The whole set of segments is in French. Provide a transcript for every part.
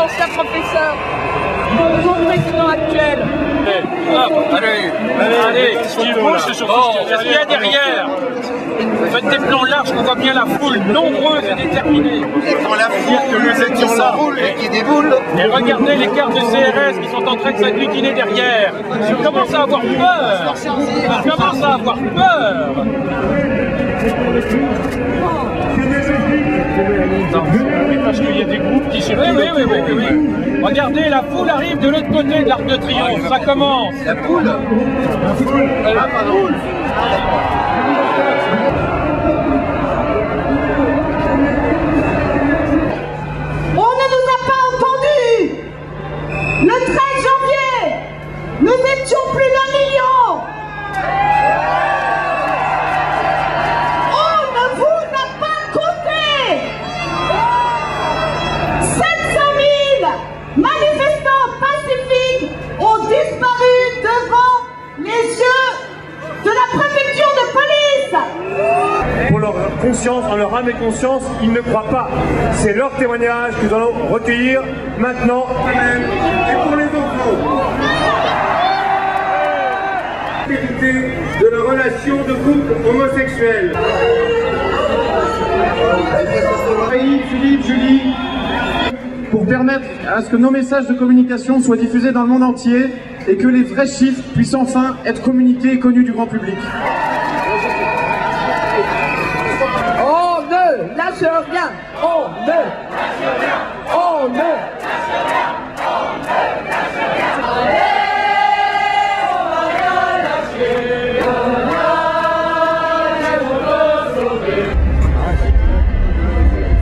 l'ancien professeur, mon président actuel. Allez, ce qui est beau, c'est surtout ce qu'il y a derrière. Faites des plans larges, on voit bien la foule nombreuse et déterminée. Dans la foule, que nous étions la foule et qui déboule. Et regardez les cartes de CRS qui sont en train de s'agglutiner derrière. Je commence à avoir peur. Je commence à avoir peur. Non, oui, parce qu'il y a des groupes qui circulent. Oui. Regardez, la foule arrive de l'autre côté de l'Arc de Triomphe. Ça commence. La poule. La foule. La foule. On ne nous a pas entendus. Le 13 janvier, nous étions plus d'1 million. On ne vous a pas compté. 700 000 manifestants pacifiques ont disparu devant les yeux de la préfecture de police. Pour leur conscience, en leur âme et conscience, ils ne croient pas. C'est leur témoignage que nous allons recueillir maintenant. Et pour les enfants, de la relation de couple homosexuel. Philippe, Julie, pour permettre à ce que nos messages de communication soient diffusés dans le monde entier et que les vrais chiffres puissent enfin être communiqués et connus du grand public. On ne lâche rien. On ne lâche rien. On ne lâche rien. On ne lâche rien.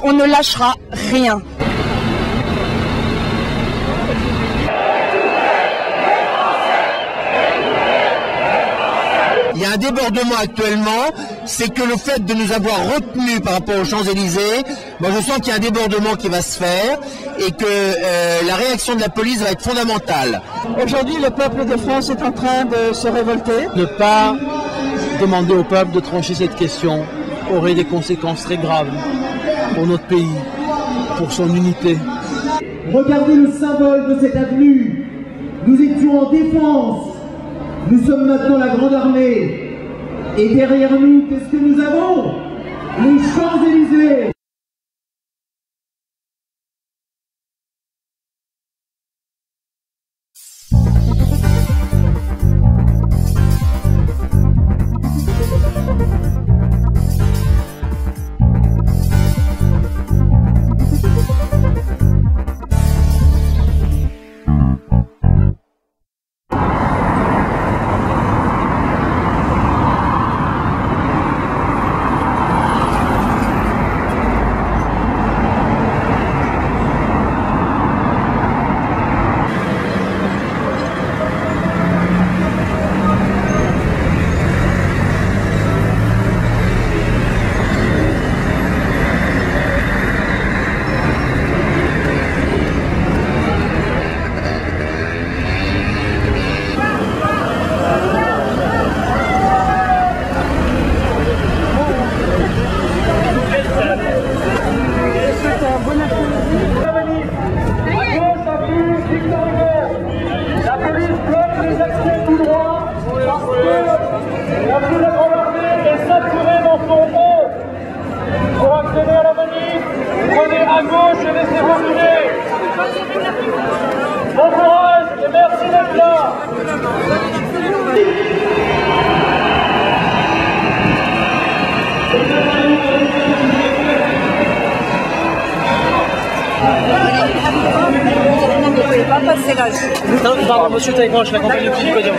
On ne lâchera rien. Il y a un débordement actuellement, c'est que le fait de nous avoir retenus par rapport aux Champs-Élysées, moi je sens qu'il y a un débordement qui va se faire et que la réaction de la police va être fondamentale. Aujourd'hui, le peuple de France est en train de se révolter. Ne pas demander au peuple de trancher cette question aurait des conséquences très graves pour notre pays, pour son unité. Regardez le symbole de cette avenue. Nous étions en défense. Nous sommes maintenant la Grande Armée. Et derrière nous, qu'est-ce que nous avons? Les Champs-Élysées. À gauche et laissez-vous rouler. Bon courage et merci d'être là. Vous ne pouvez pas passer l'âge. Non, pardon, monsieur Taïwan, je l'accompagne de Philippe Audion.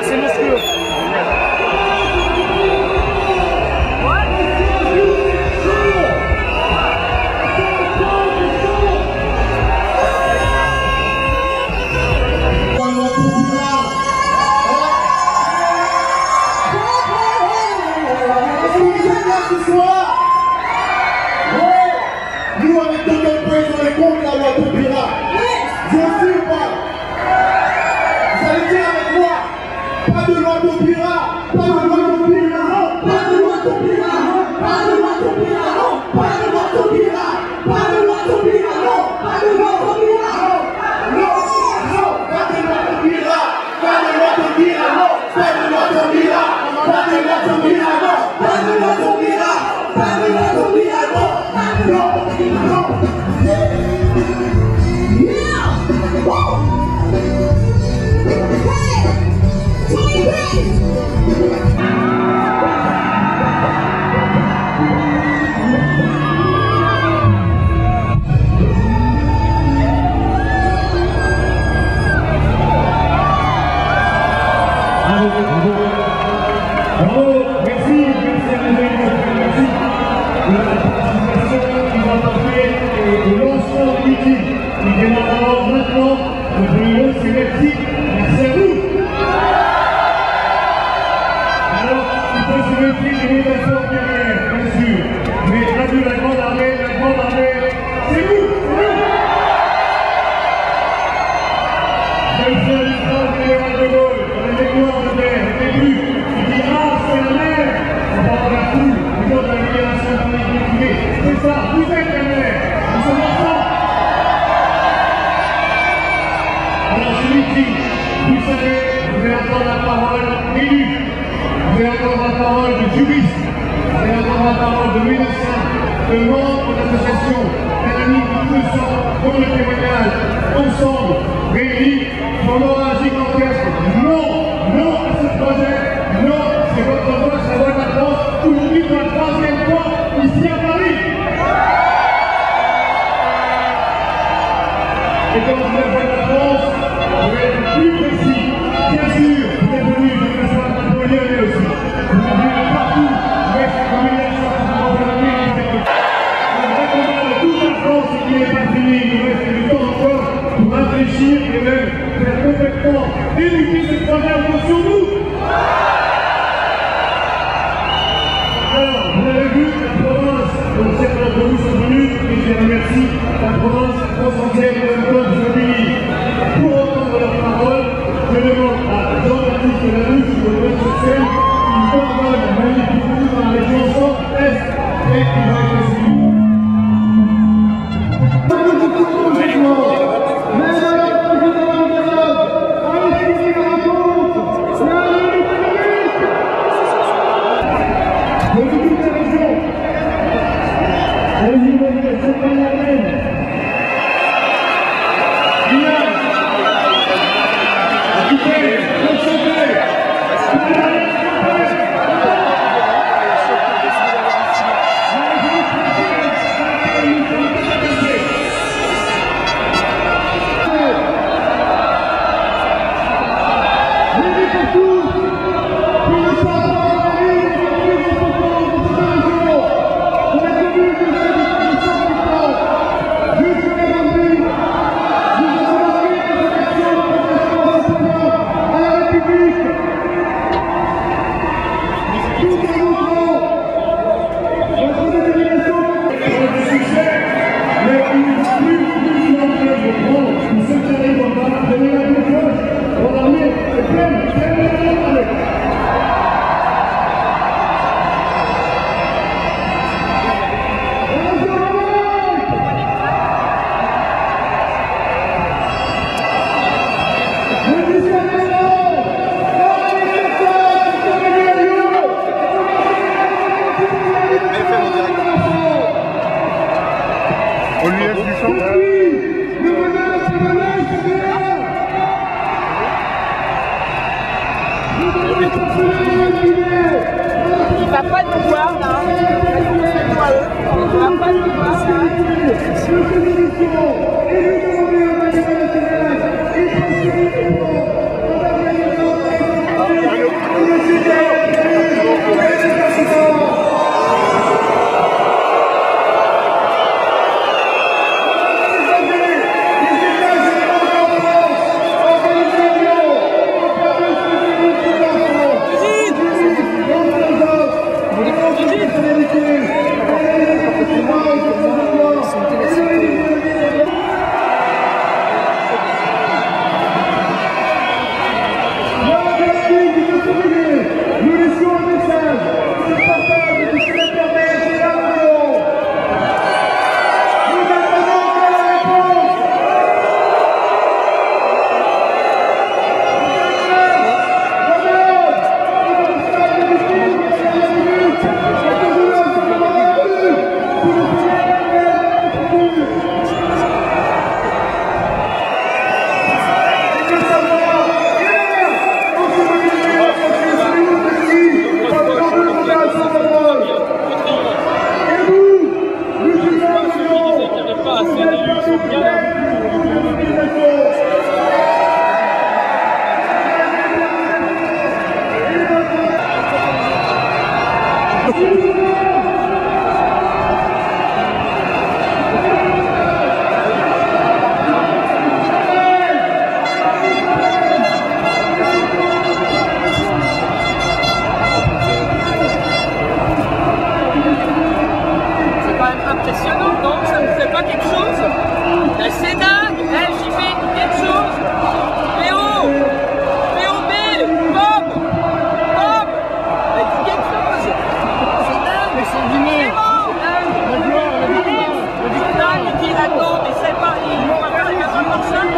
C'est monstrueux. Nous, avec Tonton Poe, on est contre la loi Taubira. c'est merci. Merci à vous. Alors, il faut se méfier des métaphores derrière, bien sûr. Mais traduire la grande armée, c'est vous. Je viens du phrase du général de Gaulle, dans les mémoires de guerre, au début, il dit ah, c'est la mer. On parle de la foule, du jour de la libération de l'Amérique privée. C'est ça, vous êtes la mer. Nous sommes ensemble. Alors, celui qui, vous savez, vous allez entendre la parole d'élu. Vous allez entendre la parole de juriste. Vous allez entendre la parole de médecin, de membres d'associations, d'amis qui nous sont pour le témoignage, ensemble, réunis, on aura un gigantesque non, non à ce projet, non, c'est votre voix, c'est la voix de la France, aujourd'hui pour la troisième fois, ici à Paris. Et quand vous êtes la France, vous allez être plus précis. Bien sûr, vous êtes venus de la soirée napoléonienne aussi. Vous êtes venus partout, mais comme il y a ça, pour la République. Le vrai combat de toute la France, qui n'est pas fini, il nous reste du temps encore pour réfléchir et même faire complètement éduquer ce projet sur nous. Alors, vous avez vu la province, dont certains d'entre vous sont venus, et je les remercie, la province concentrée de l'Europe de Mobilie. Pour entendre leurs paroles, je demande à Jean-Baptiste Larouche, le maître social, qui coordonne la manifestation dans la région centre-est, et qui va être suivi. Il va pas nous voir là, il va pas nous voir. Le Sénat, j'y fais quelque chose. PO, POB, Bob, quelque chose. Mais c'est du nez. Il dit attends, mais c'est pas, il faut pas faire les 80%.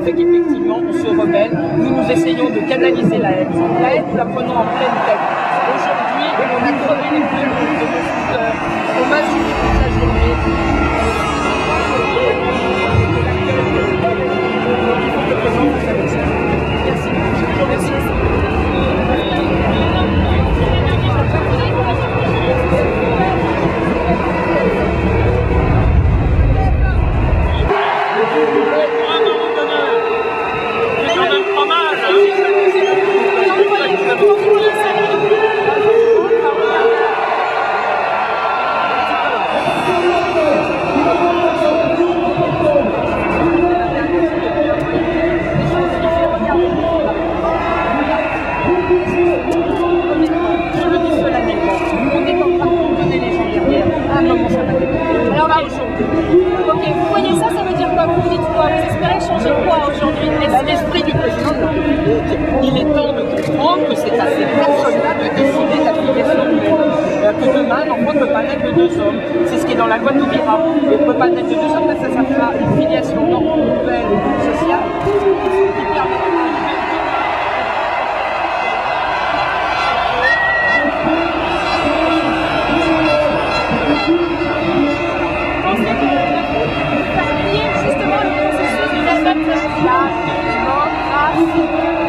fait qu'effectivement on se rebelle, nous essayons de canaliser la haine. La haine, nous la prenons en pleine tête. Aujourd'hui, on a crevé les pneus de nos scooters, on m'a suivi toute la journée. Merci. Merci. L'esprit du président de la République, il est temps de comprendre que c'est à ces personnes-là de décider de la filiation humaine. Que demain, l'enfant ne peut pas naître de deux hommes. C'est ce qui est dans la loi Taubira. Il ne peut pas naître de deux hommes, parce que ça fera une filiation nouvelle sociale qui permettra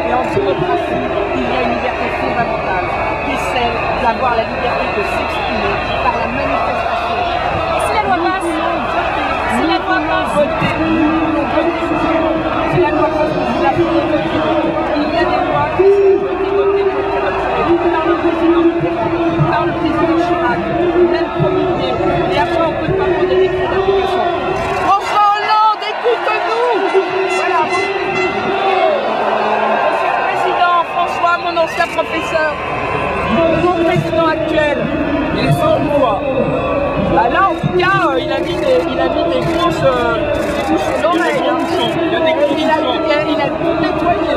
et en démocratie, il y a une liberté fondamentale, qui est celle d'avoir la liberté de s'exprimer par la manifestation. Et si la loi passe, si la loi passe, votez, si la loi passe, vous la pouvez voter. Il y a des lois qui sont votées par le président Chirac, même promulguées, et après on peut demander des décrets d'application. François Hollande, écoute-nous! notre président actuel, il est sans quoi. Bah là, en tout cas, il a mis des grosses oreilles. Il y a des conditions. Il a tout nettoyé.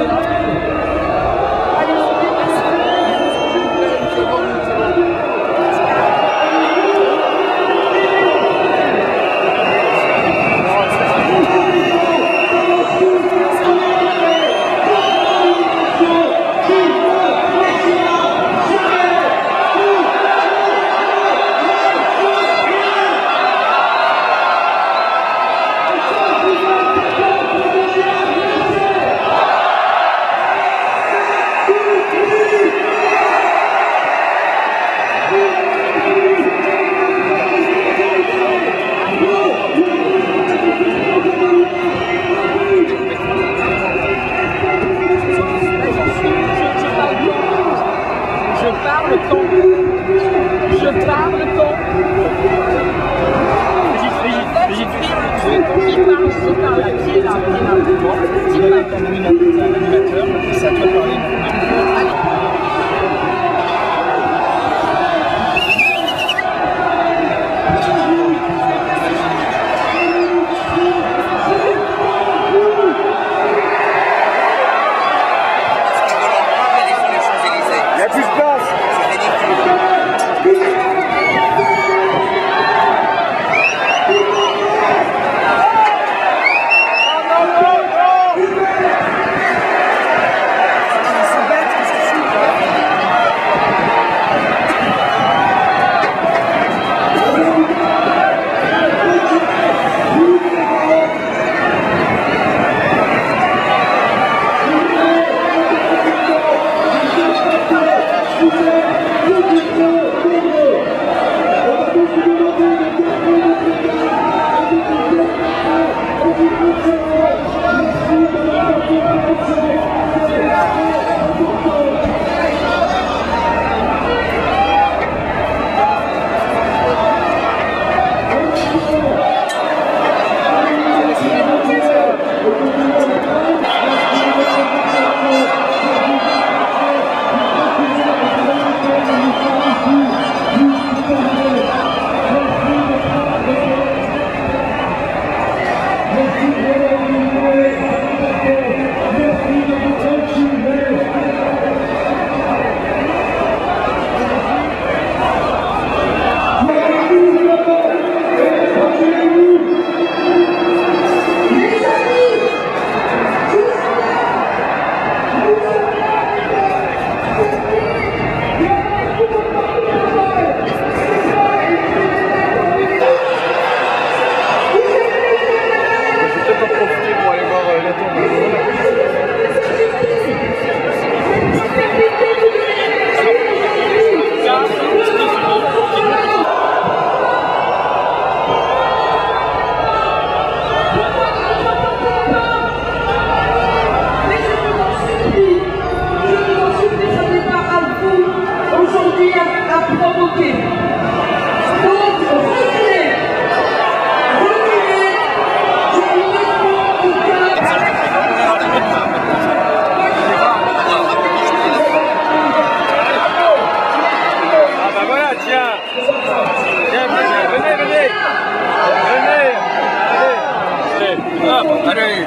Allez,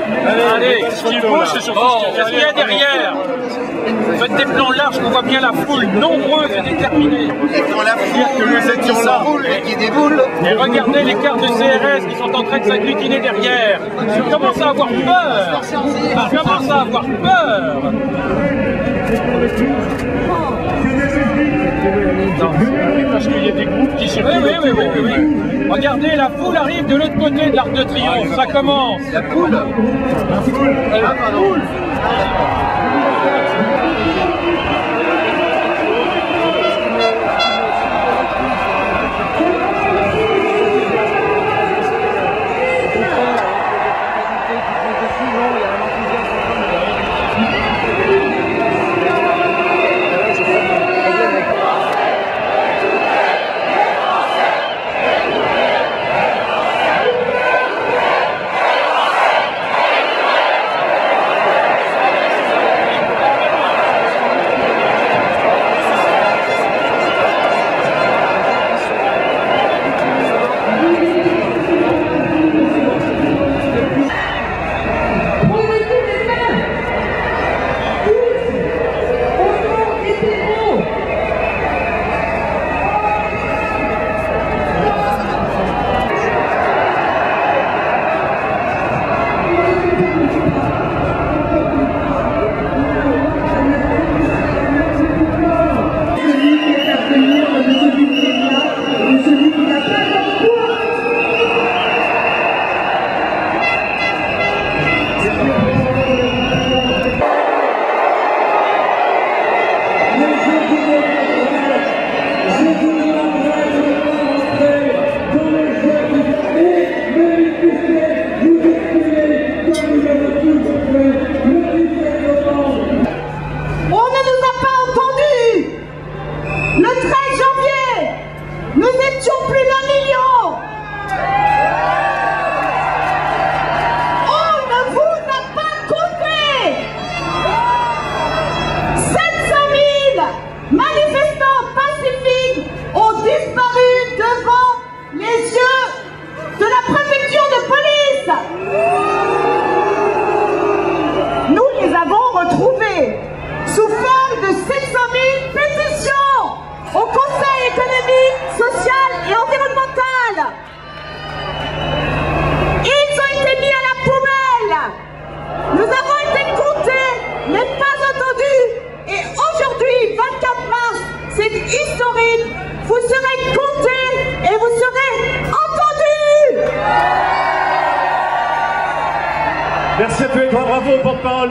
Allez, ce qui bouge, c'est surtout ce qu'il y a derrière. Faites des plans larges, on voit bien la foule nombreuse et déterminée. Dans la foule que nous étions là, et qui déboule. Et regardez les cars de CRS qui sont en train de s'agglutiner derrière. Je commence à avoir peur. Je commence à avoir peur. Parce qu'il y a des groupes qui circulent. Oui. Regardez, la foule arrive de l'autre côté de l'Arc de Triomphe. Ça commence. La foule. La foule. La foule.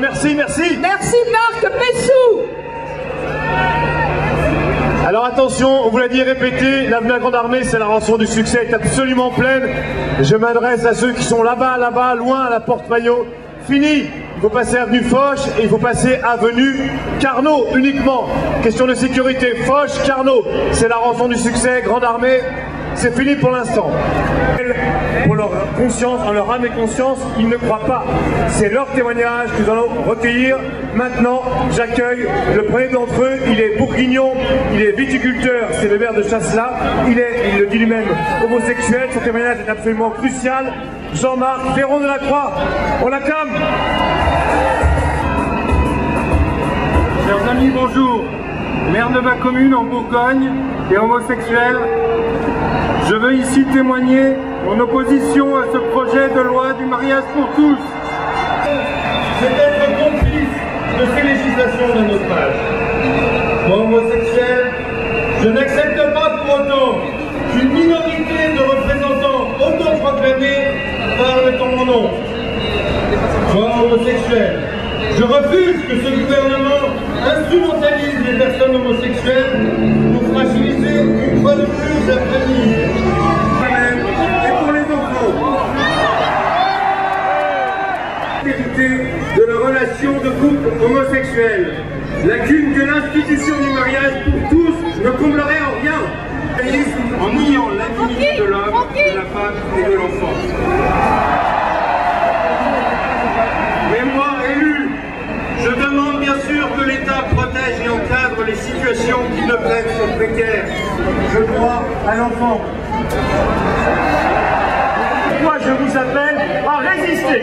Merci, merci. Merci Marc Pessou. Alors attention, on vous l'a dit et répété, l'avenue de la Grande Armée, c'est la rançon du succès, est absolument pleine. Je m'adresse à ceux qui sont là-bas, loin à la porte Maillot. Fini, il faut passer avenue Foch et il faut passer avenue Carnot uniquement. Question de sécurité, Foch, Carnot, c'est la rançon du succès, Grande Armée, c'est fini pour l'instant. Pour leur conscience, en leur âme et conscience, ils ne croient pas. C'est leur témoignage que nous allons recueillir. Maintenant, j'accueille le premier d'entre eux. Il est bourguignon, il est viticulteur, c'est le maire de Chasselas. Il le dit lui-même, homosexuel. Son témoignage est absolument crucial. Jean-Marc Véron de la Croix, on l'acclame. Chers amis, bonjour. Maire de ma commune en Bourgogne et homosexuel, je veux ici témoigner mon opposition à ce projet de loi du mariage pour tous. C'est être complice de ces législations d'un autre âge. Moi, homosexuel, je n'accepte pas pour autant qu'une minorité de représentants autoproclamés parle en mon nom. Moi, homosexuel, je refuse que ce gouvernement instrumentalise les personnes homosexuelles pour fragiliser une fois de plus la famille. Et pour les enfants. De la relation de couple homosexuel. Lacune que l'institution du mariage pour tous ne comblerait en rien. En niant l'indignité de l'homme, de la femme et de l'enfant. Mais moi, élu, je demande bien sûr que l'État protège et encadre les situations qui de fait sont précaires. Je crois à l'enfant. Moi, je vous appelle à résister.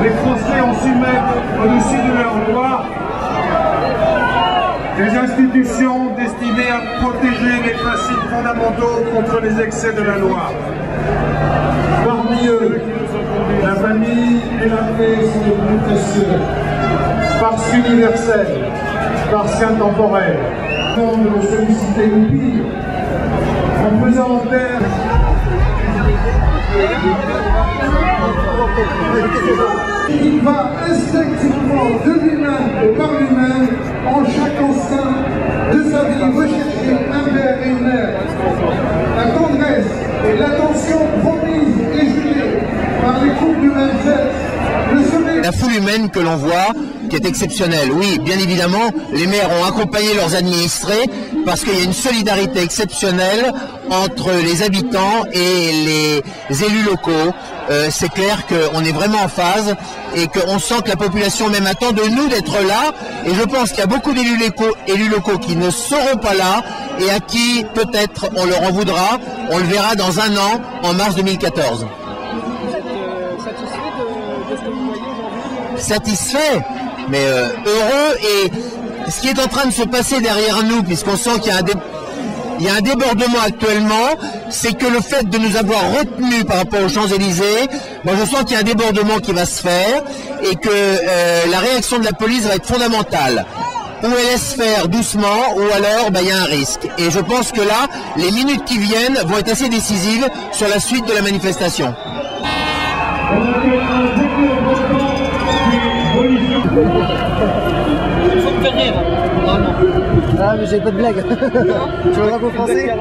Les Français ont su mettre au-dessus de leurs lois des institutions destinées à protéger les principes fondamentaux contre les excès de la loi. Parmi eux, la famille et la paix sont les plus précieux, parce qu'universelles, parce qu'intemporelles. On ne solliciter le pire, en faisant taire. Il va instinctivement de lui-même et par lui-même, en chaque instant de sa vie, rechercher un père et une mère. La tendresse et l'attention promise et jugée par les couples du même sexe. La foule humaine que l'on voit, qui est exceptionnelle. Oui, bien évidemment, les maires ont accompagné leurs administrés parce qu'il y a une solidarité exceptionnelle entre les habitants et les élus locaux. C'est clair qu'on est vraiment en phase et qu'on sent que la population même attend de nous d'être là. Et je pense qu'il y a beaucoup d'élus locaux qui ne seront pas là et à qui peut-être on leur en voudra. On le verra dans un an, en mars 2014. Satisfait, mais heureux, et ce qui est en train de se passer derrière nous, puisqu'on sent qu'il y a un débordement actuellement, c'est que le fait de nous avoir retenus par rapport aux Champs-Élysées, moi je sens qu'il y a un débordement qui va se faire et que la réaction de la police va être fondamentale. Ou elle laisse faire doucement, ou alors il y a un risque. Et je pense que là, les minutes qui viennent vont être assez décisives sur la suite de la manifestation. Ah mais j'ai pas de blague. Tu veux drapeau français?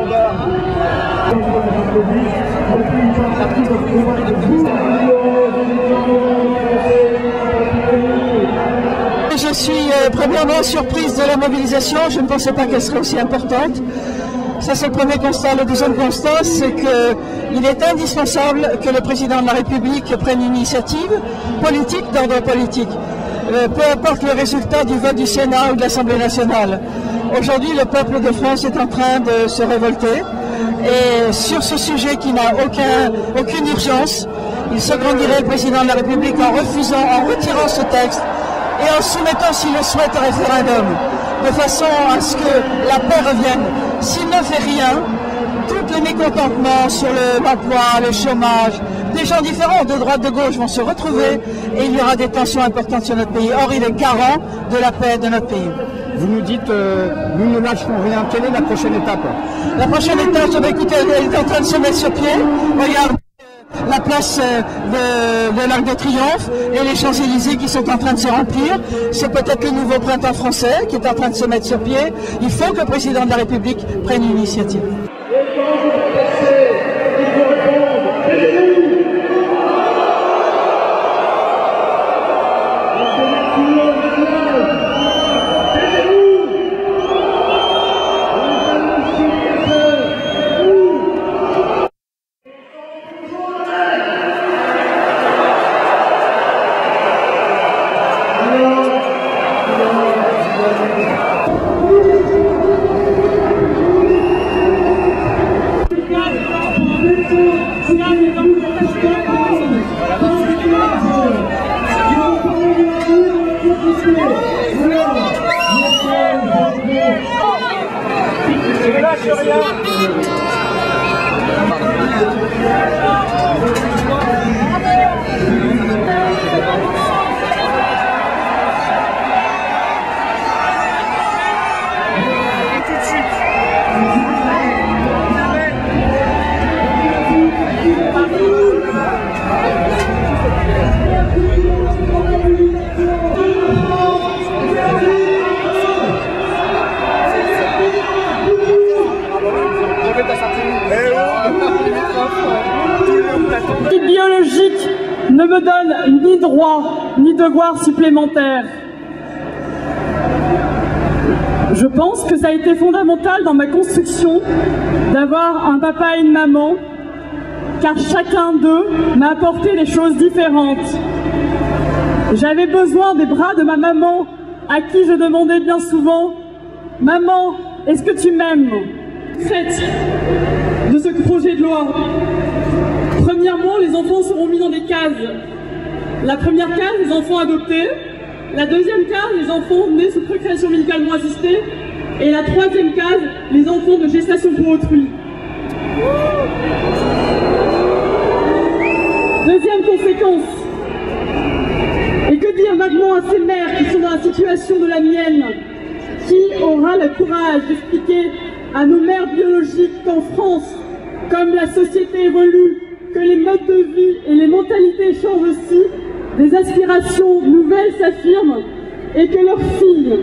Je suis premièrement surprise de la mobilisation, je ne pensais pas qu'elle serait aussi importante. Ça c'est le premier constat. Le deuxième constat, c'est qu'il est indispensable que le président de la République prenne une initiative politique d'ordre politique. Peu importe le résultat du vote du Sénat ou de l'Assemblée nationale. Aujourd'hui, le peuple de France est en train de se révolter et sur ce sujet qui n'a aucune urgence, il se grandirait le président de la République en retirant ce texte et en soumettant, s'il le souhaite, un référendum, de façon à ce que la paix revienne. S'il ne fait rien, tous les mécontentements sur l'emploi, le chômage, des gens différents de droite, de gauche vont se retrouver et il y aura des tensions importantes sur notre pays. Or, il est garant de la paix de notre pays. Vous nous dites, nous ne lâcherons rien. Quelle est la prochaine étape? La prochaine étape, écoutez, elle est en train de se mettre sur pied. Regardez la place de l'Arc de Triomphe et les Champs-Élysées qui sont en train de se remplir. C'est peut-être le nouveau printemps français qui est en train de se mettre sur pied. Il faut que le président de la République prenne une initiative. Biologique ne me donne ni droit ni devoir supplémentaire. Je pense que ça a été fondamental dans ma construction d'avoir un papa et une maman, car chacun d'eux m'a apporté des choses différentes. J'avais besoin des bras de ma maman, à qui je demandais bien souvent « Maman, est-ce que tu m'aimes ?» Faites de ce projet de loi. Premièrement, les enfants seront mis dans des cases. La première case, les enfants adoptés. La deuxième case, les enfants nés sous procréation médicalement assistée. Et la troisième case, les enfants de gestation pour autrui. Deuxième conséquence. Et que dire maintenant à ces mères qui sont dans la situation de la mienne? Qui aura le courage d'expliquer à nos mères biologiques qu'en France, comme la société évolue, que les modes de vie et les mentalités changent aussi, des aspirations nouvelles s'affirment et que leur fille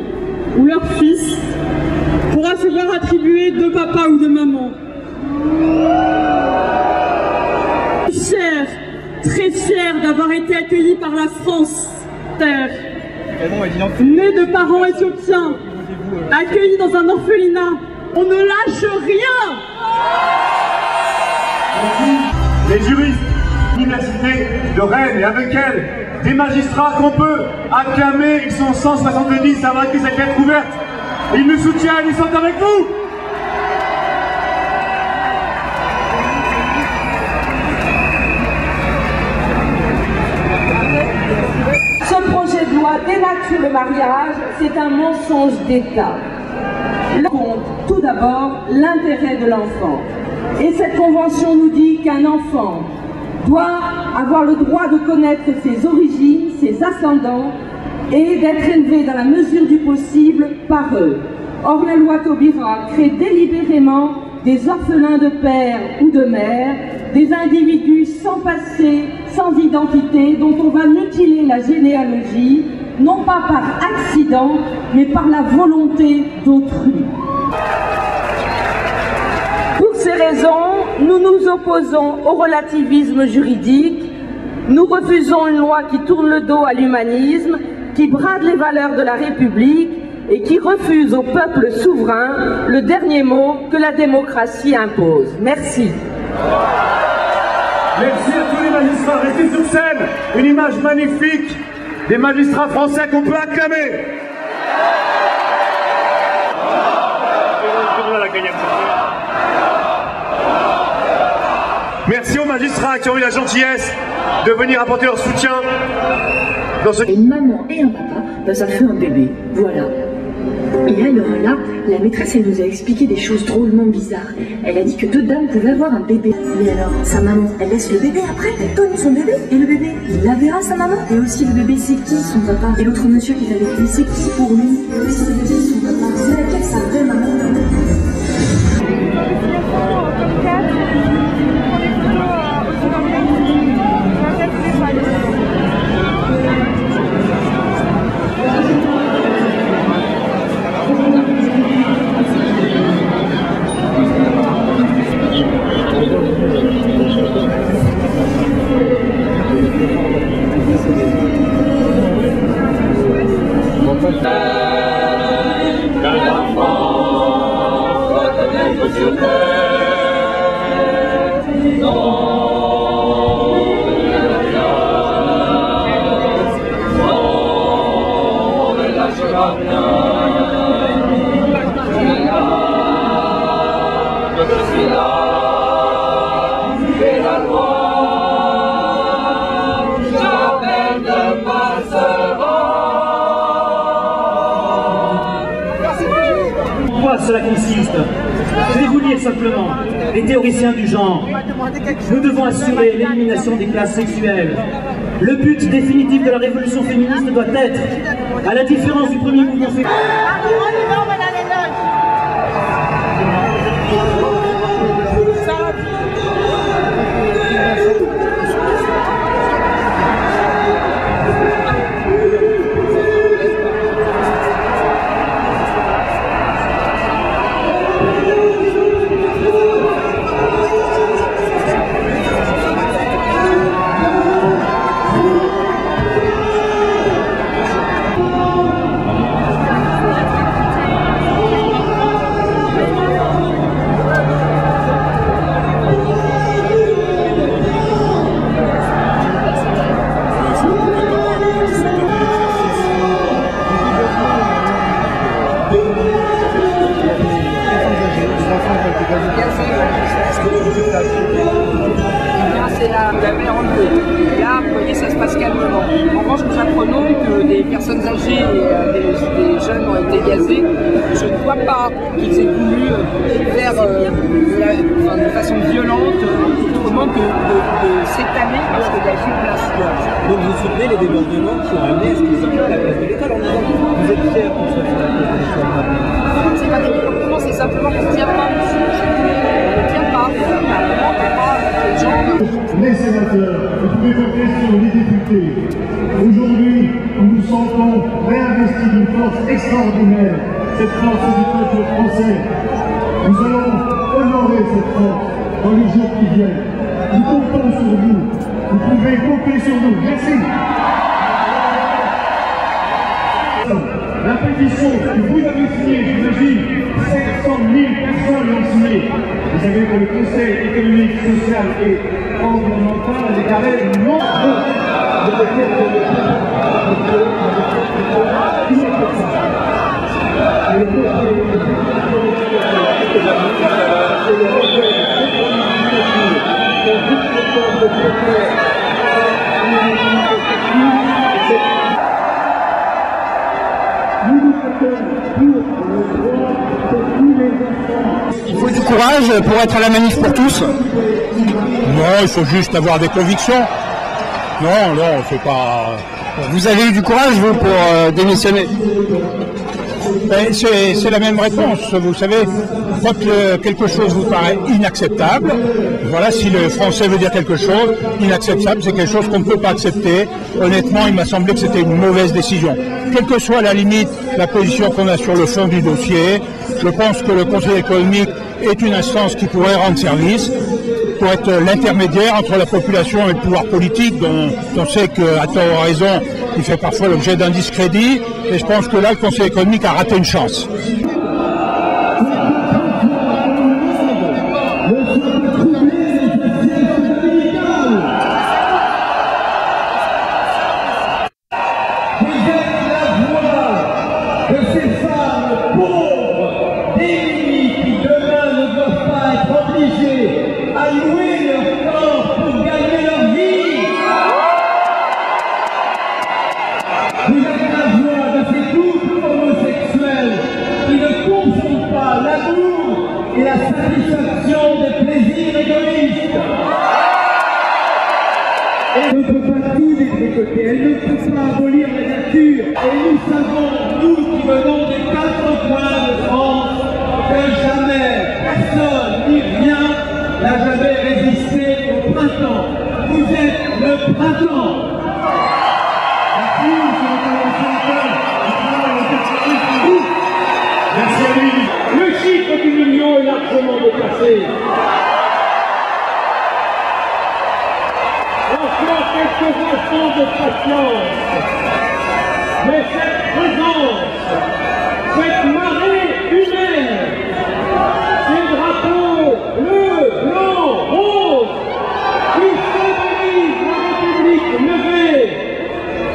ou leur fils pourra se voir attribuer de papa ou de maman. Fière, très fière d'avoir été accueillie par la France, terre, née de parents éthiopiens, accueillie dans un orphelinat. On ne lâche rien. Les juristes de l'université de Rennes et avec elles, des magistrats qu'on peut acclamer, ils sont 170 à avoir écrit cette lettre ouverte. Ils nous soutiennent, ils sont avec nous. Ce projet de loi dénature le mariage, c'est un mensonge d'État. Le compte tout d'abord l'intérêt de l'enfant. Et cette convention nous dit qu'un enfant doit avoir le droit de connaître ses origines, ses ascendants et d'être élevé dans la mesure du possible par eux. Or, la loi Taubira crée délibérément des orphelins de père ou de mère, des individus sans passé, sans identité, dont on va mutiler la généalogie, non pas par accident, mais par la volonté d'autrui. Pour ces raisons, nous nous opposons au relativisme juridique, nous refusons une loi qui tourne le dos à l'humanisme, qui brade les valeurs de la République et qui refuse au peuple souverain le dernier mot que la démocratie impose. Merci. Merci à tous les magistrats. Restez sur scène. Une image magnifique des magistrats français qu'on peut acclamer. Merci aux magistrats qui ont eu la gentillesse de venir apporter leur soutien dans ce... Une maman et un papa, ben ça fait un bébé, voilà. Et alors là, la maîtresse, elle nous a expliqué des choses drôlement bizarres. Elle a dit que deux dames pouvaient avoir un bébé. Mais alors, sa maman, elle laisse le bébé après, elle donne son bébé. Et le bébé, il la verra, sa maman. Et aussi, le bébé, c'est qui, son papa? Et l'autre monsieur qui est avec lui, c'est qui pour lui? Et aussi, le bébé, son papa. silence et la loi. Jamais ne passera. Pourquoi cela consiste? Je vais vous lire simplement les théoriciens du genre. Nous devons assurer l'élimination des classes sexuelles. Le but définitif de la révolution féministe doit être, à la différence du premier mouvement féministe, c'est la mer en bleu. Là, vous voyez, ça se passe calmement. En revanche, nous apprenons que des personnes âgées et des jeunes ont été gazés. Je ne crois pas qu'ils aient voulu faire de façon violente, autrement que de s'étaler parce qu'il y a une place. Donc vous soutenez les débordements qui ont amené à ce qu'ils occupent la place de l'école en avant. Vous êtes fiers pour ça? C'est pas des débordements, c'est simplement qu'on ne tient pas dessus. On ne tient pas. Les sénateurs, vous pouvez voter sur les députés. Aujourd'hui, nous nous sentons réinvestis d'une force extraordinaire, cette force du peuple français. Nous allons honorer cette force dans les jours qui viennent. Nous comptons sur vous. Vous pouvez compter sur nous. Merci. La pétition que vous avez signée, j'imagine, 700 000 personnes l'ont signée. Vous savez que le Conseil économique, social et environnemental a déclaré non de Il faut du courage pour être à la manif pour tous. Non, il faut juste avoir des convictions. Non, non, c'est pas... Vous avez eu du courage, vous, pour démissionner? C'est la même réponse, vous savez. Quand quelque chose vous paraît inacceptable, voilà, si le français veut dire quelque chose, inacceptable, c'est quelque chose qu'on ne peut pas accepter. Honnêtement, il m'a semblé que c'était une mauvaise décision. Quelle que soit la limite, la position qu'on a sur le fond du dossier, je pense que le Conseil économique est une instance qui pourrait rendre service, pour être l'intermédiaire entre la population et le pouvoir politique, dont on sait qu'à tort ou à raison, il fait parfois l'objet d'un discrédit. Et je pense que là, le Conseil économique a raté une chance. Et la satisfaction des plaisirs égoïstes. Elle ne peut pas tout détricoter, elle ne peut pas abolir la nature. Et nous savons, nous qui venons des 4 coins de France, que jamais personne ni rien n'a jamais résisté au printemps. Vous êtes le printemps. Merci, merci à lui. Le chiffre du million est largement dépassé. Encore quelques instants de patience. Mais cette présence, cette marée humaine, ces drapeaux bleus, blancs, roses, qui symbolisent la République levée,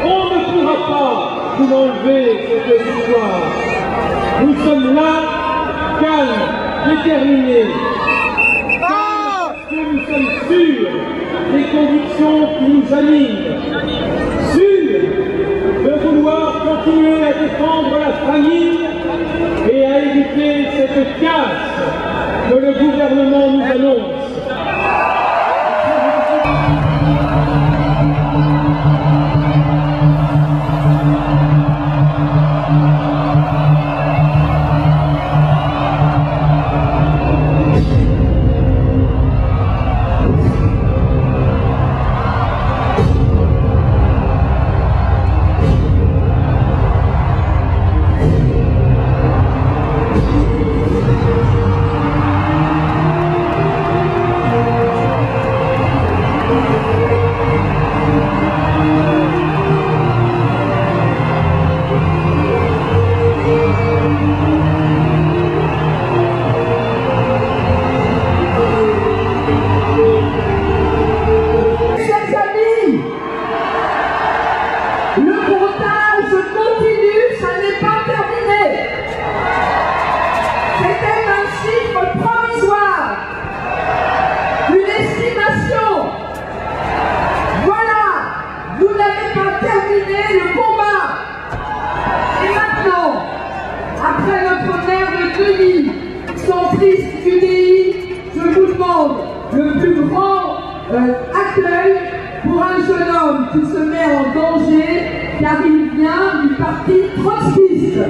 on ne pourra pas vous enlever cette victoire. Nous sommes là, calmes, déterminés. des convictions qui nous animent. Sûrs de vouloir continuer à défendre la famille et à éviter cette casse que le gouvernement nous annonce. Le plus grand accueil pour un jeune homme qui se met en danger car il vient du parti trotskiste.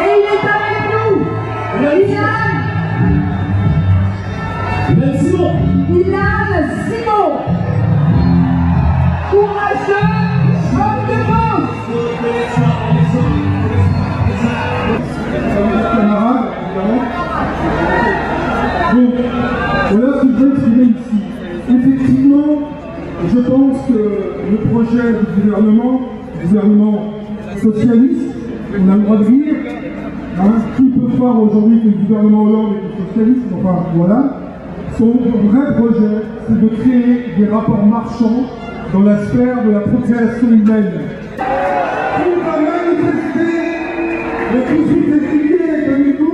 Et il est avec nous, Ilan Simon, courageux homme de boss. Camarades, donc, voilà ce que je veux exprimer ici. Effectivement, je pense que le projet du gouvernement socialiste, on a le droit de dire, qui peut croire aujourd'hui que le gouvernement Hollande est socialiste, enfin voilà, son vrai projet, c'est de créer des rapports marchands dans la sphère de la procréation humaine. Pour la manifester le 18 février 2012,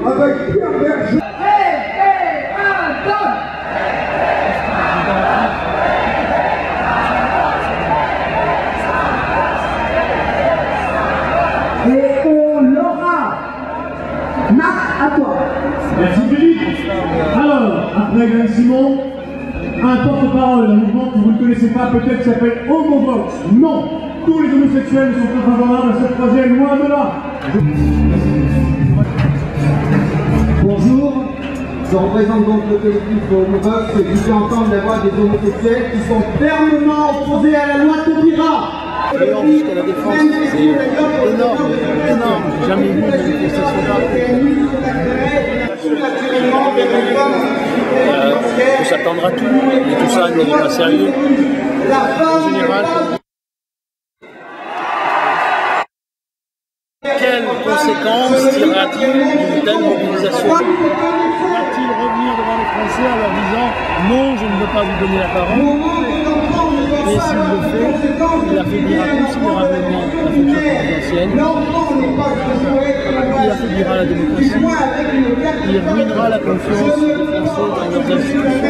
avec Pierre Berger. Et on l'aura. Marc, à toi. Merci Philippe. Alors, après Ilan Simon, un porte-parole d'un mouvement que vous ne connaissez pas, peut-être qui s'appelle Homovox. Non, tous les homosexuels ne sont pas favorables à ce projet, loin de là. Bonjour, je représente donc le collectif Homovox et je fais entendre la voix des homosexuels qui sont fermement opposés à la loi Taubira. Jusqu'à la défense, c'est énorme, énorme. J'ai jamais vu une manifestation il faut s'attendre à tout, mais tout ça n'est pas sérieux. En général, quelles conséquences tirera-t-il d'une telle mobilisation? Va-t-il revenir devant les Français en leur disant non, je ne veux pas vous donner la parole? Et s'il le fait, il affaiblira considérablement la fonction présidentielle, il affaiblira la démocratie, il ruinera la confiance des Français dans leurs institutions.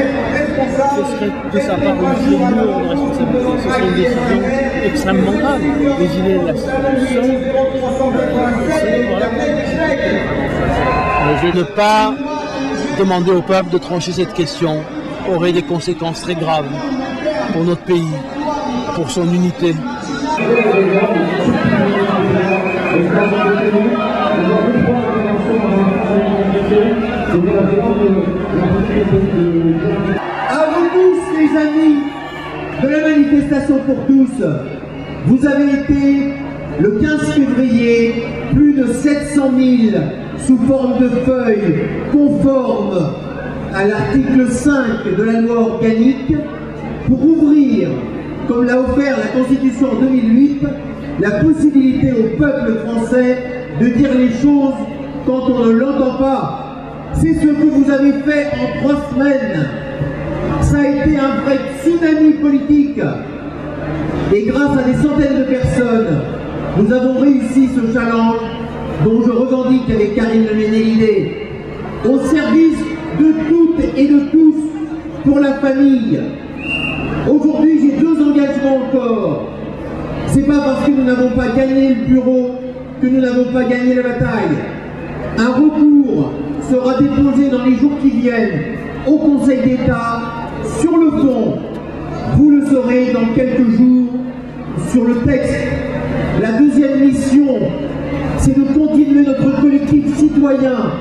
Ce serait de sa part une lourde de responsabilité, ce serait une décision extrêmement grave. Mais il est la seule. Je ne veux pas demander au peuple de trancher cette question aurait des conséquences très graves pour notre pays, pour son unité. À vous tous les amis de la manifestation pour tous, vous avez été le 15 février plus de 700 000 sous forme de feuilles conformes à l'article 5 de la loi organique pour ouvrir, comme l'a offert la Constitution en 2008, la possibilité au peuple français de dire les choses quand on ne l'entend pas. C'est ce que vous avez fait en 3 semaines. Ça a été un vrai tsunami politique. Et grâce à des centaines de personnes, nous avons réussi ce challenge dont je revendique avec Karine Le Ménélidé, au service de toutes et de tous, pour la famille, Aujourd'hui, j'ai 2 engagements encore. C'est pas parce que nous n'avons pas gagné le bureau que nous n'avons pas gagné la bataille. Un recours sera déposé dans les jours qui viennent au Conseil d'État sur le fond. Vous le saurez dans quelques jours sur le texte. La deuxième mission, c'est de continuer notre collectif citoyen,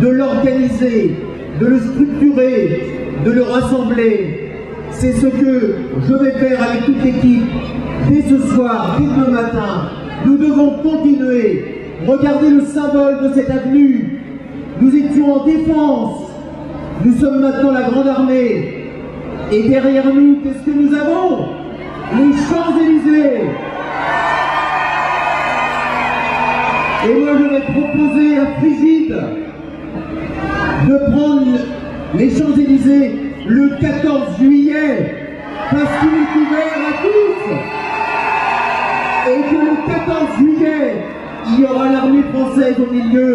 de l'organiser, de le structurer, de le rassembler. C'est ce que je vais faire avec toute l'équipe dès ce soir, dès demain matin. Nous devons continuer. Regardez le symbole de cette avenue. Nous étions en défense. Nous sommes maintenant la Grande Armée. Et derrière nous, qu'est-ce que nous avons? Les Champs-Élysées. Et moi, je vais proposer à Frigide de prendre les Champs-Élysées le 14 juillet, parce qu'il est ouvert à tous. Et que le 14 juillet, il y aura l'armée française au milieu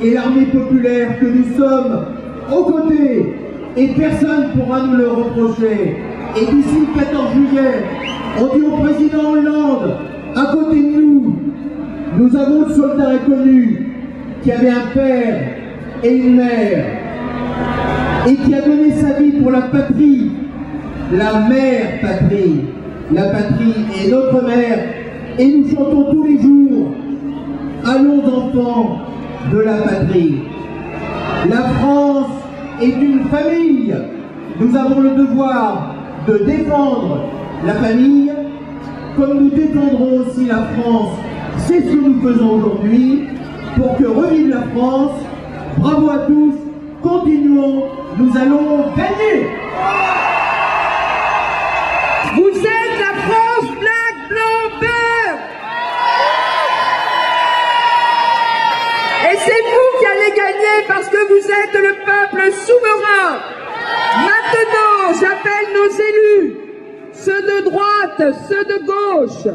et l'armée populaire que nous sommes aux côtés. Et personne ne pourra nous le reprocher. Et d'ici le 14 juillet, on dit au président Hollande, à côté de nous, nous avons le soldat inconnu qui avait un père et une mère et qui a donné sa vie pour la patrie, la mère patrie. La patrie est notre mère et nous chantons tous les jours. Allons enfants de la patrie. La France est une famille. Nous avons le devoir de défendre la famille comme nous défendrons aussi la France. C'est ce que nous faisons aujourd'hui pour que revive la France. Bravo à tous, continuons, nous allons gagner. Vous êtes la France black, blanc, vert. Et c'est vous qui allez gagner parce que vous êtes le peuple souverain. Maintenant, j'appelle nos élus, ceux de droite, ceux de gauche.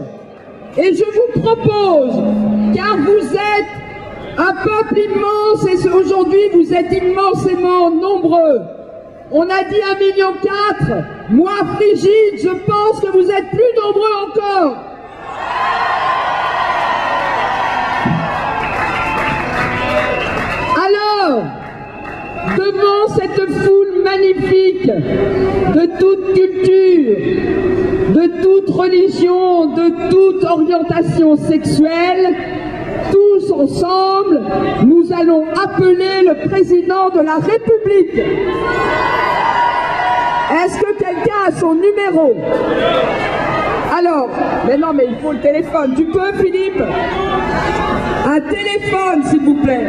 Et je vous propose, car vous êtes un peuple immense et aujourd'hui vous êtes immensément nombreux. On a dit 1,4 million. Moi, Frigide, je pense que vous êtes plus nombreux encore. Alors, devant cette foule magnifique de toute culture, de toute religion, de toute orientation sexuelle, tous ensemble, nous allons appeler le président de la République. Est-ce que quelqu'un a son numéro? Alors, mais non, mais il faut le téléphone. Tu peux, Philippe? Un téléphone, s'il vous plaît.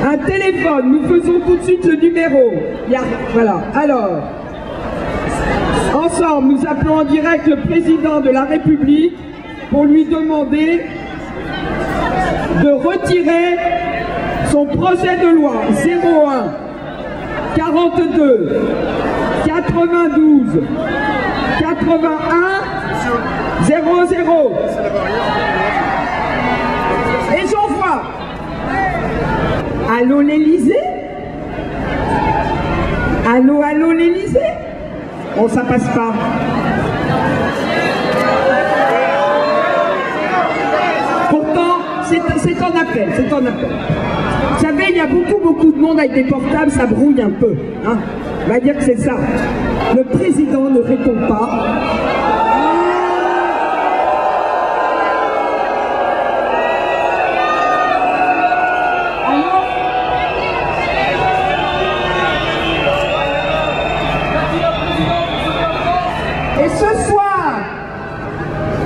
Un téléphone. Nous faisons tout de suite le numéro. Voilà. Alors, ensemble, nous appelons en direct le président de la République pour lui demander de retirer son projet de loi 01 42 92 81 00. Et j'envoie. Allô l'Élysée? Allô, allô l'Élysée? Bon, ça passe pas. Pourtant, c'est en appel, c'est en appel. Vous savez, il y a beaucoup de monde avec des portables, ça brouille un peu. Hein. On va dire que c'est ça. Le président ne répond pas. Et ce soir,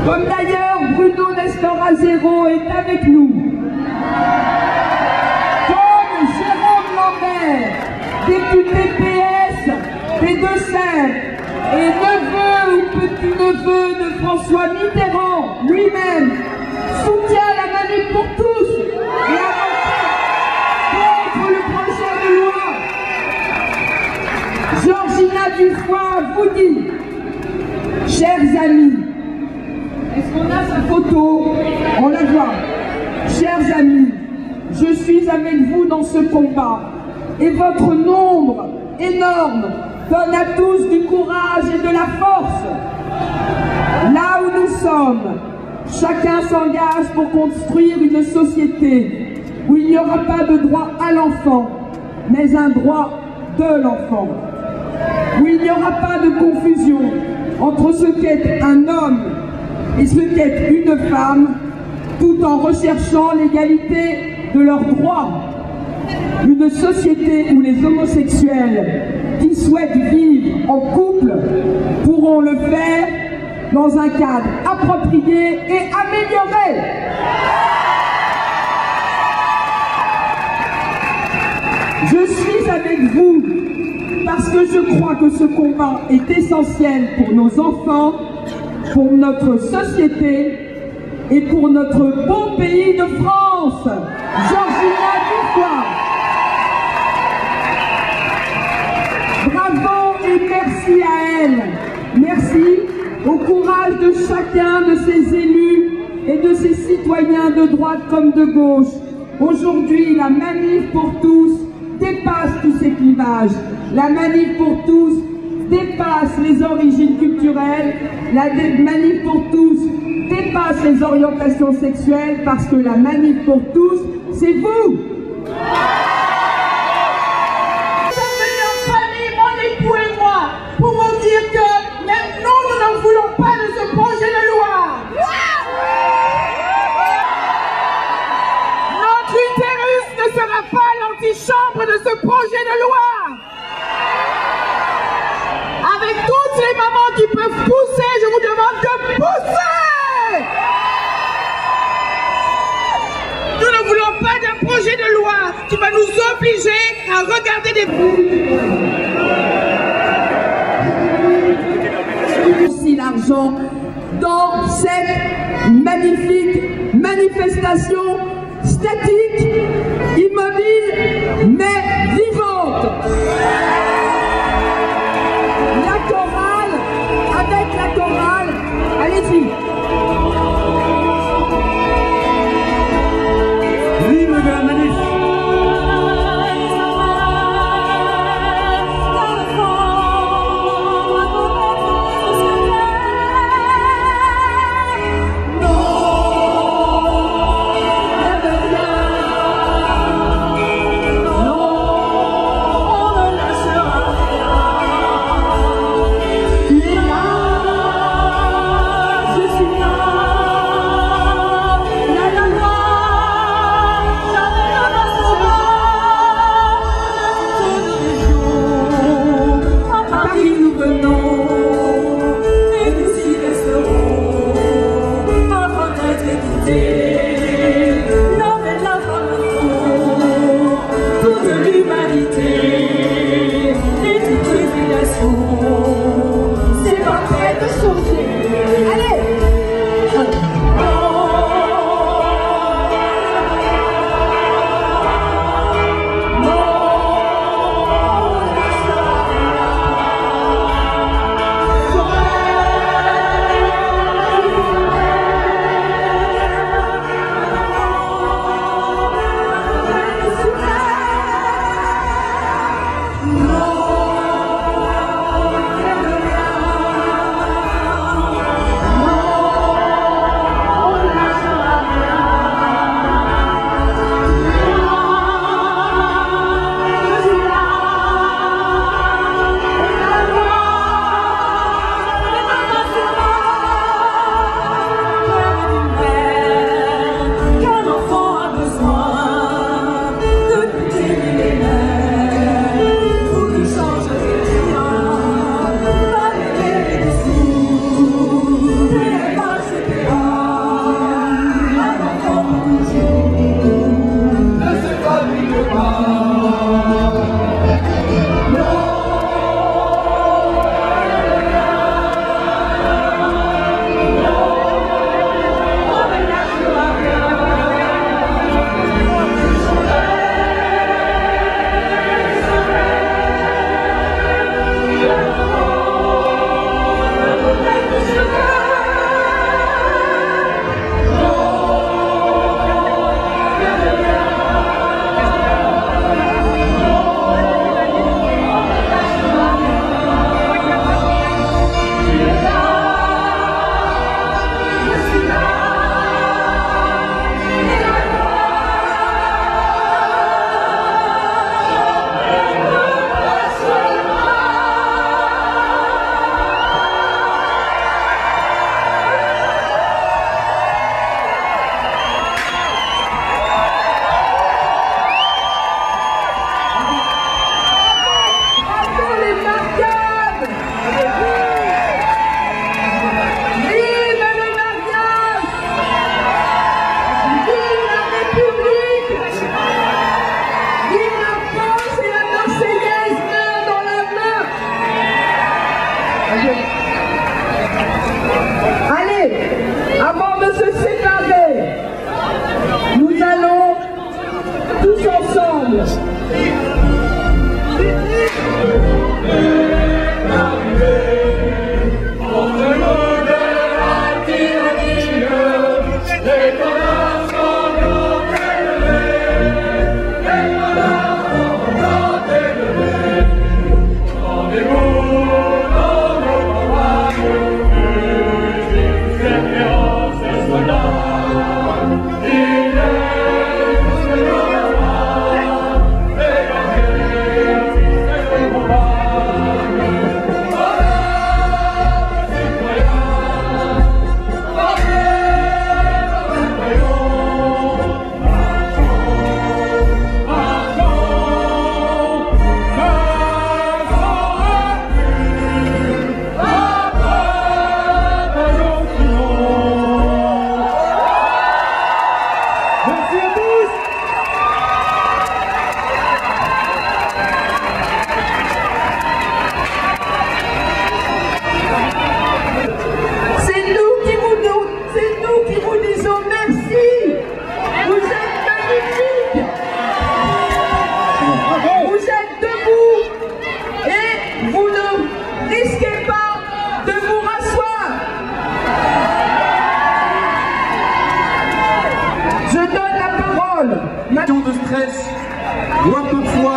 comme d'ailleurs Bruno Nestor-Azero est avec nous, comme Jérôme Lambert, député PS des Deux-Sèvres et neveu ou petit-neveu de François Mitterrand lui-même, soutient la manif pour tous et a voté contre le projet de loi. Georgina Dufoy vous dit: chers amis, est-ce qu'on a sa photo? On la voit. Chers amis, je suis avec vous dans ce combat et votre nombre énorme donne à tous du courage et de la force. Là où nous sommes, chacun s'engage pour construire une société où il n'y aura pas de droit à l'enfant, mais un droit de l'enfant. Où il n'y aura pas de confusion entre ce qu'est un homme et ce qu'est une femme, tout en recherchant l'égalité de leurs droits. Une société où les homosexuels qui souhaitent vivre en couple pourront le faire dans un cadre approprié et amélioré. Je suis avec vous parce que je crois que ce combat est essentiel pour nos enfants, pour notre société et pour notre beau pays de France. Georgina Dufoy. Bravo et merci à elle. Merci au courage de chacun de ces élus et de ces citoyens de droite comme de gauche. Aujourd'hui, la manif pour tous dépasse tous ces clivages. La manif pour tous dépasse les origines culturelles. La manif pour tous dépasse les orientations sexuelles, parce que la manif pour tous, c'est vous. Mon époux et moi, pour vous dire que même nous ne voulons pas de ce projet de loi. Notre utérus ne sera pas l'antichambre de ce projet de loi. Avec toutes les mamans qui peuvent pousser, je vous demande de pousser. Nous ne voulons pas d'un projet de loi qui va nous obliger à regarder des... Aussi l'argent dans cette magnifique manifestation statique, immobile, mais vivante. La chorale, avec la chorale, allez-y. L'hymne de la manif. Non,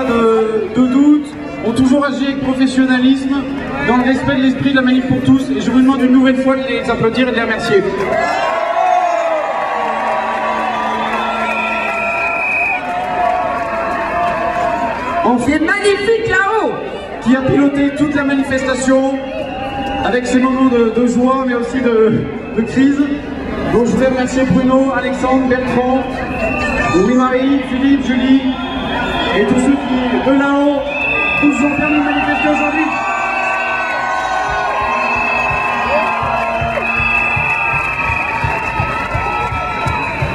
pas de doute, ont toujours agi avec professionnalisme, dans le respect de l'esprit de la Manif pour tous, et je vous demande une nouvelle fois de les applaudir et de les remercier. C'est magnifique là-haut! Qui a piloté toute la manifestation, avec ses moments de joie, mais aussi de crise. Donc je voudrais remercier Bruno, Alexandre, Bertrand, Louis-Marie, Philippe, Julie, et tous ceux qui, de là-haut, nous ont permis de manifester aujourd'hui.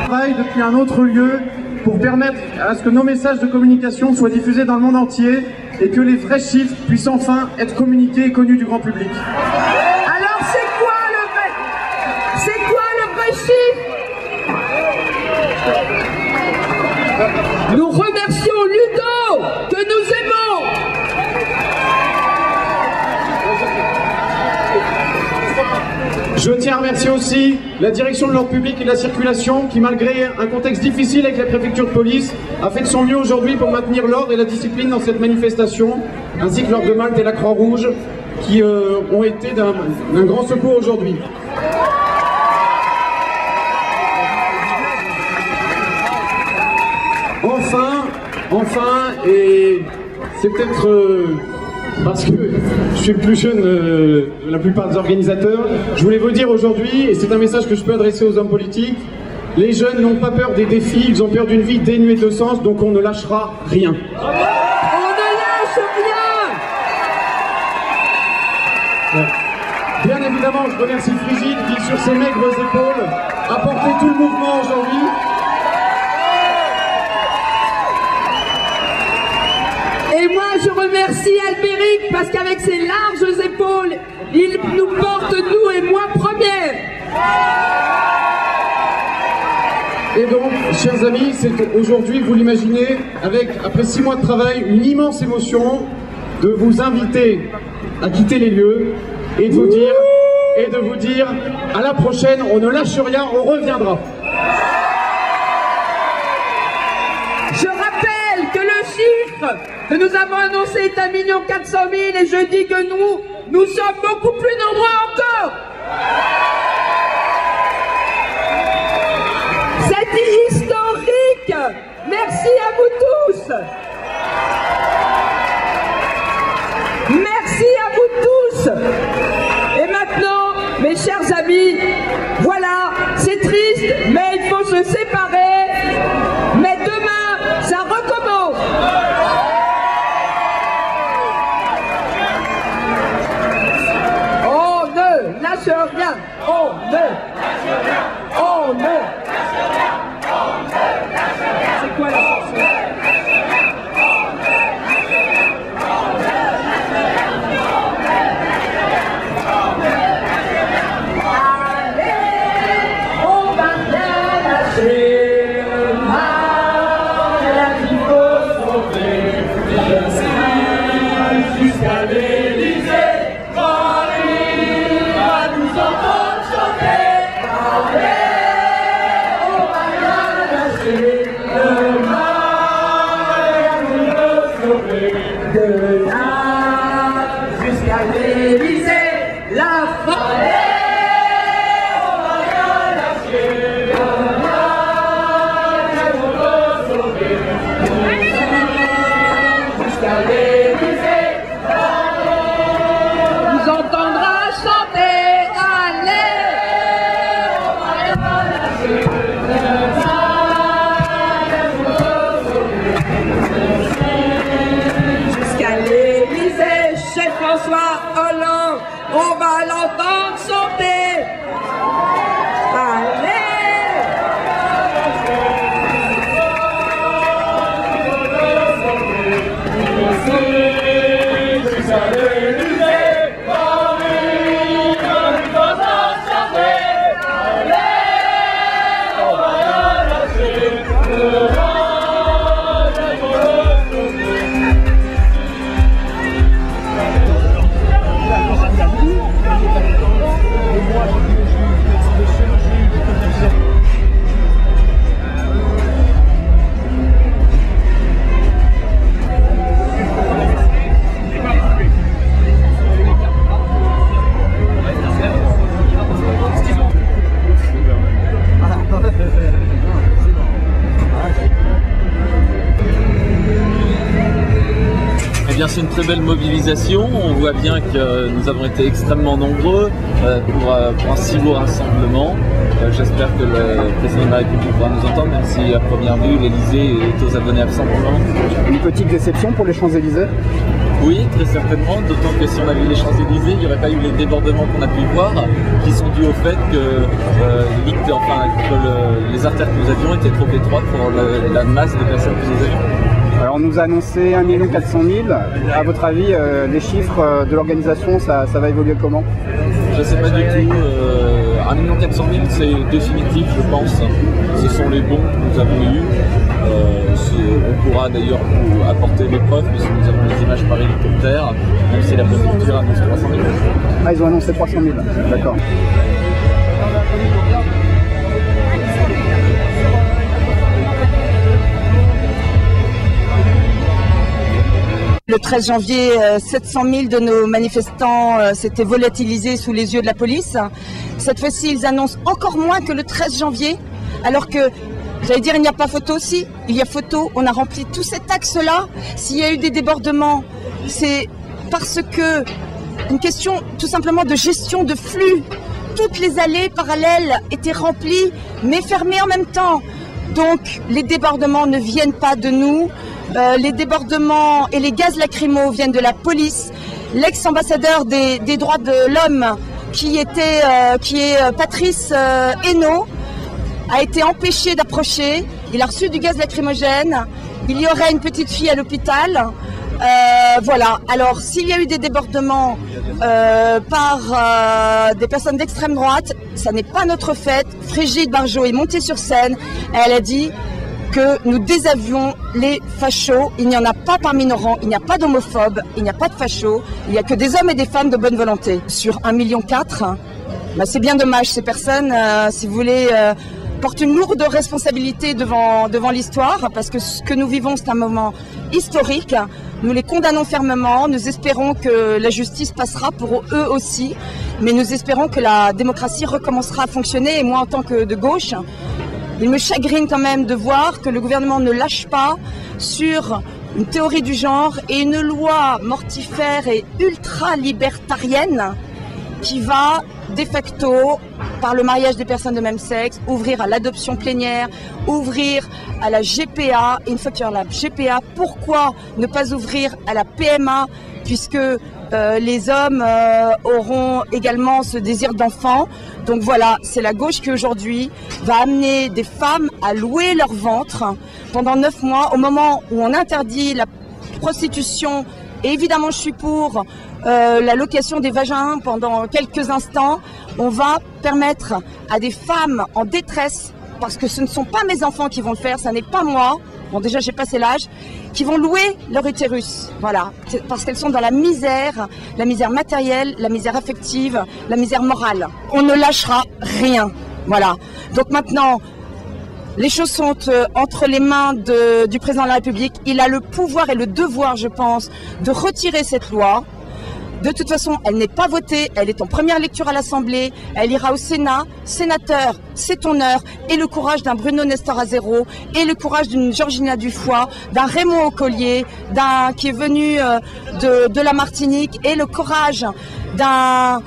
On travaille depuis un autre lieu pour permettre à ce que nos messages de communication soient diffusés dans le monde entier et que les vrais chiffres puissent enfin être communiqués et connus du grand public. Alors c'est quoi le vrai chiffre? Nous remercions Ludo, que nous aimons. Je tiens à remercier aussi la direction de l'ordre public et de la circulation qui, malgré un contexte difficile avec la préfecture de police, a fait de son mieux aujourd'hui pour maintenir l'ordre et la discipline dans cette manifestation, ainsi que l'Ordre de Malte et la Croix-Rouge qui ont été d'un grand secours aujourd'hui. Enfin, et c'est peut-être parce que je suis le plus jeune de la plupart des organisateurs, je voulais vous dire aujourd'hui, et c'est un message que je peux adresser aux hommes politiques, les jeunes n'ont pas peur des défis, ils ont peur d'une vie dénuée de sens, donc on ne lâchera rien. On ne lâche rien. Bien évidemment, je remercie Frigide qui, sur ses maigres épaules, a porté tout le mouvement aujourd'hui. Et moi, je remercie Albéric parce qu'avec ses larges épaules, il nous porte, nous et moi, première. Et donc, chers amis, c'est aujourd'hui, vous l'imaginez, après 6 mois de travail, une immense émotion de vous inviter à quitter les lieux et de vous dire à la prochaine, on ne lâche rien, on reviendra. Je rappelle que le chiffre que nous avons annoncé est 1 400 000 et je dis que nous sommes beaucoup plus nombreux encore. C'est historique. Merci à vous tous. Merci à vous tous. Et maintenant, mes chers amis, voilà, c'est triste, mais il faut se séparer. Mais demain, ça recommence. On ne lâche rien. On ne lâche rien. On ne lâche rien. On ne lâche rien. C'est quoi la chanson? bien, c'est une très belle mobilisation. On voit bien que nous avons été extrêmement nombreux pour un si beau rassemblement. J'espère que le président de la République pourra nous entendre, même si à première vue l'Elysée est aux abonnés absents pour le moment. Une petite déception pour les Champs-Élysées? Oui, très certainement, d'autant que si on avait les Champs-Élysées, il n'y aurait pas eu les débordements qu'on a pu voir, qui sont dus au fait que les artères que nous avions étaient trop étroites pour la masse de personnes que nous avions. Alors on nous a annoncé 1 400 000. À votre avis, les chiffres de l'organisation, ça va évoluer comment? Je ne sais pas du tout. 1 400 000, c'est définitif, je pense. Ce sont les bons que nous avons eus. On pourra d'ailleurs vous apporter les preuves, puisque nous avons les images par hélicoptère, même si la préfecture annonce 300 000. Ah, ils ont annoncé 300 000, d'accord. Le 13 janvier, 700 000 de nos manifestants s'étaient volatilisés sous les yeux de la police. Cette fois-ci, ils annoncent encore moins que le 13 janvier, alors que, j'allais dire, il n'y a pas photo aussi. Il y a photo, on a rempli tout cet axe-là. S'il y a eu des débordements, c'est parce que une question tout simplement de gestion de flux. Toutes les allées parallèles étaient remplies, mais fermées en même temps. Donc, les débordements ne viennent pas de nous. Les débordements et les gaz lacrymaux viennent de la police. L'ex-ambassadeur des droits de l'homme, qui est Patrice Hainaut, a été empêché d'approcher. Il a reçu du gaz lacrymogène. Il y aurait une petite fille à l'hôpital. Voilà. Alors, s'il y a eu des débordements par des personnes d'extrême droite, ça n'est pas notre fait. Frigide Barjot est montée sur scène. Elle a dit que nous désavions les fachos. Il n'y en a pas parmi nos rangs, il n'y a pas d'homophobes, il n'y a pas de fachos, il n'y a que des hommes et des femmes de bonne volonté. Sur 1,4 million, bah c'est bien dommage. Ces personnes, si vous voulez, portent une lourde responsabilité devant l'histoire, parce que ce que nous vivons, c'est un moment historique. Nous les condamnons fermement, nous espérons que la justice passera pour eux aussi, mais nous espérons que la démocratie recommencera à fonctionner. Et moi, en tant que de gauche, il me chagrine quand même de voir que le gouvernement ne lâche pas sur une théorie du genre et une loi mortifère et ultra-libertarienne qui va, de facto, par le mariage des personnes de même sexe, ouvrir à l'adoption plénière, ouvrir à la GPA. Et une fois qu'il y aura la GPA, pourquoi ne pas ouvrir à la PMA, puisque les hommes auront également ce désir d'enfant. Donc voilà, c'est la gauche qui aujourd'hui va amener des femmes à louer leur ventre pendant 9 mois, au moment où on interdit la prostitution. Et évidemment, je suis pour la location des vagins pendant quelques instants. On va permettre à des femmes en détresse, parce que ce ne sont pas mes enfants qui vont le faire, ça n'est pas moi, bon déjà j'ai passé l'âge, qui vont louer leur utérus, voilà, parce qu'elles sont dans la misère matérielle, la misère affective, la misère morale. On ne lâchera rien, voilà. Donc maintenant, les choses sont entre les mains du président de la République. Il a le pouvoir et le devoir, je pense, de retirer cette loi. De toute façon, elle n'est pas votée, elle est en première lecture à l'Assemblée, elle ira au Sénat. Sénateur, c'est ton heure. Et le courage d'un Bruno Nestor Azero, et le courage d'une Georgina Dufoy, d'un Raymond Aucollier, qui est venu de la Martinique, et le courage d'un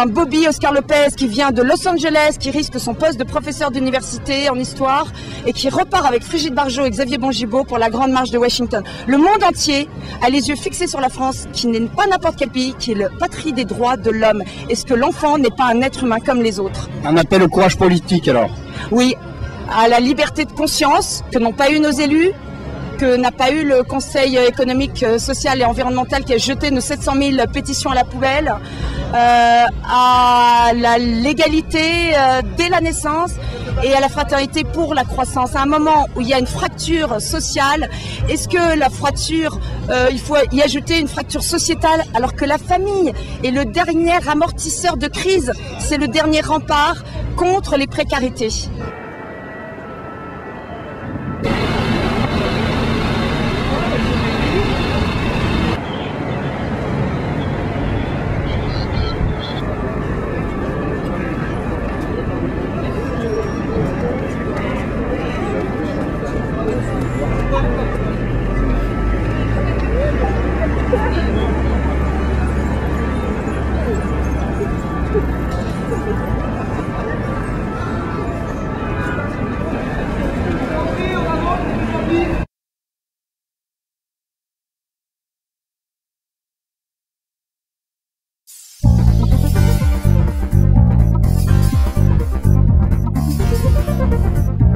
Bobby Oscar Lopez qui vient de Los Angeles, qui risque son poste de professeur d'université en histoire et qui repart avec Frigide Barjot et Xavier Bongibaud pour la grande marche de Washington. Le monde entier a les yeux fixés sur la France, qui n'est pas n'importe quel pays, qui est le patrie des droits de l'homme. Est-ce que l'enfant n'est pas un être humain comme les autres? Un appel au courage politique alors? Oui, à la liberté de conscience que n'ont pas eu nos élus, que n'a pas eu le Conseil économique, social et environnemental, qui a jeté nos 700 000 pétitions à la poubelle, à la légalité dès la naissance et à la fraternité pour la croissance. À un moment où il y a une fracture sociale, est-ce que la fracture, il faut y ajouter une fracture sociétale, alors que la famille est le dernier amortisseur de crise, c'est le dernier rempart contre les précarités. Merci.